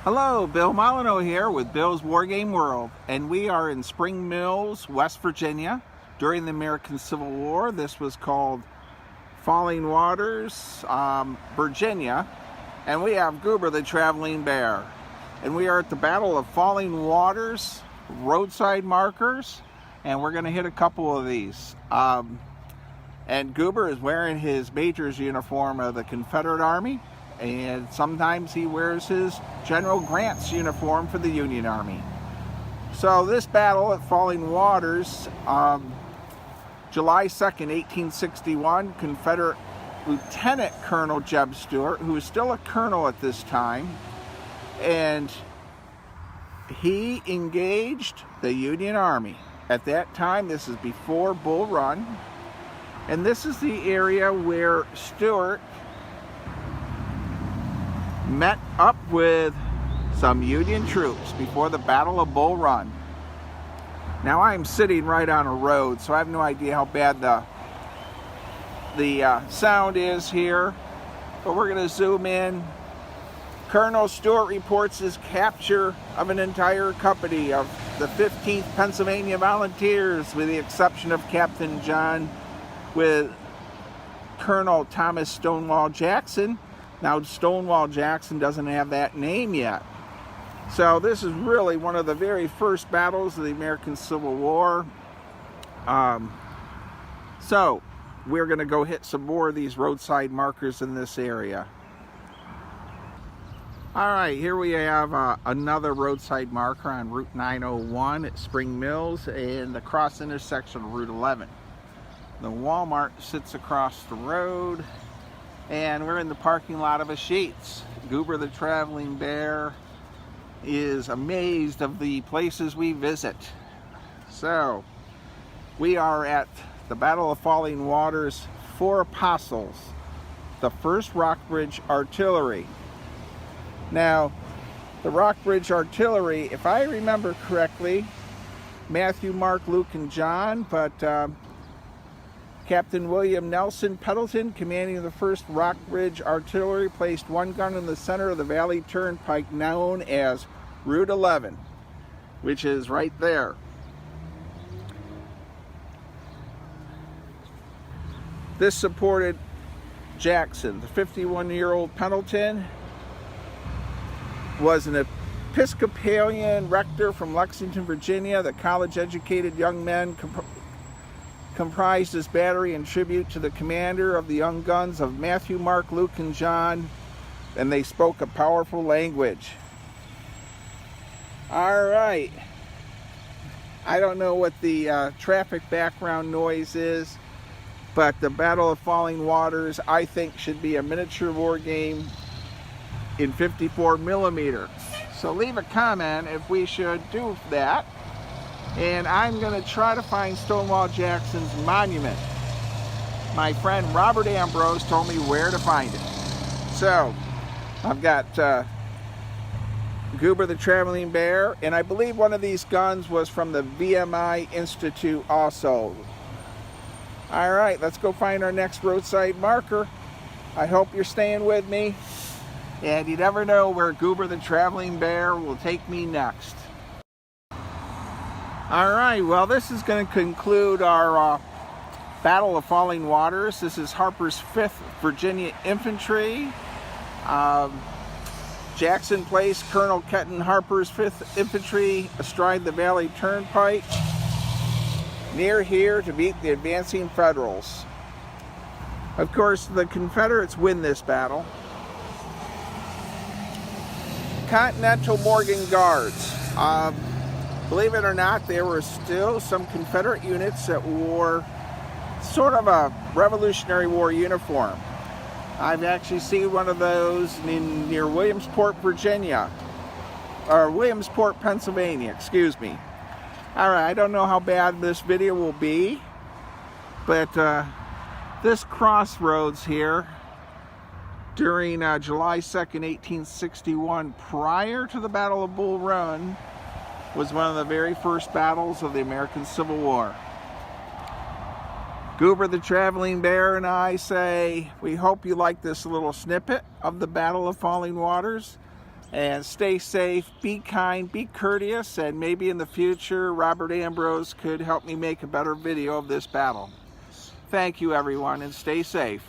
Hello, Bill Molyneux here with Bill's Wargame World, and we are in Spring Mills, West Virginia. During the American Civil War, this was called Falling Waters, Virginia, and we have Goober the Traveling Bear. And we are at the Battle of Falling Waters, roadside markers, and we're going to hit a couple of these. And Goober is wearing his major's uniform of the Confederate Army, and sometimes he wears his General Grant's uniform for the Union Army. So this battle at Falling Waters, July 2nd, 1861, Confederate Lieutenant Colonel Jeb Stuart, who was still a colonel at this time, and he engaged the Union Army. At that time, this is before Bull Run, and this is the area where Stuart met up with some Union troops before the Battle of Bull Run. Now I'm sitting right on a road, so I have no idea how bad the sound is here, but we're going to zoom in. Colonel Stuart reports his capture of an entire company of the 15th Pennsylvania Volunteers, with the exception of Captain John, with Colonel Thomas Stonewall Jackson. Now, Stonewall Jackson doesn't have that name yet. So this is really one of the very first battles of the American Civil War. So we're going to go hit some more of these roadside markers in this area. All right, here we have another roadside marker on Route 901 at Spring Mills and the cross intersection of Route 11. The Walmart sits across the road, and we're in the parking lot of a Sheetz. Goober the Traveling Bear is amazed of the places we visit. So, we are at the Battle of Falling Waters, Four Apostles, the 1st Rockbridge Artillery. Now, the Rockbridge Artillery, if I remember correctly, Matthew, Mark, Luke, and John, but Captain William Nelson Pendleton, commanding the 1st Rockbridge Artillery, placed one gun in the center of the Valley Turnpike known as Route 11, which is right there. This supported Jackson. The 51-year-old Pendleton was an Episcopalian rector from Lexington, Virginia. The college-educated young men comprised his battery in tribute to the commander of the young guns of Matthew, Mark, Luke, and John, and they spoke a powerful language. All right. I don't know what the traffic background noise is, but the Battle of Falling Waters, I think, should be a miniature war game in 54 millimeter. So leave a comment if we should do that. And I'm going to try to find Stonewall Jackson's monument. My friend Robert Ambrose told me where to find it. So, I've got Goober the Traveling Bear, and I believe one of these guns was from the VMI Institute also. Alright, let's go find our next roadside marker. I hope you're staying with me. And you never know where Goober the Traveling Bear will take me next. Alright, well, this is going to conclude our Battle of Falling Waters. This is Harper's 5th Virginia Infantry. Jackson placed Colonel Kenton Harper's 5th Infantry astride the Valley Turnpike near here to meet the advancing Federals. Of course, the Confederates win this battle. Continental Morgan Guards. Believe it or not, there were still some Confederate units that wore sort of a Revolutionary War uniform. I've actually seen one of those near Williamsport, Virginia, or Williamsport, Pennsylvania, excuse me. Alright, I don't know how bad this video will be, but this crossroads here during July 2nd, 1861, prior to the Battle of Bull Run, was one of the very first battles of the American Civil War. Goober the Traveling Bear and I say we hope you like this little snippet of the Battle of Falling Waters. And stay safe, be kind, be courteous, and maybe in the future Robert Ambrose could help me make a better video of this battle. Thank you everyone, and stay safe.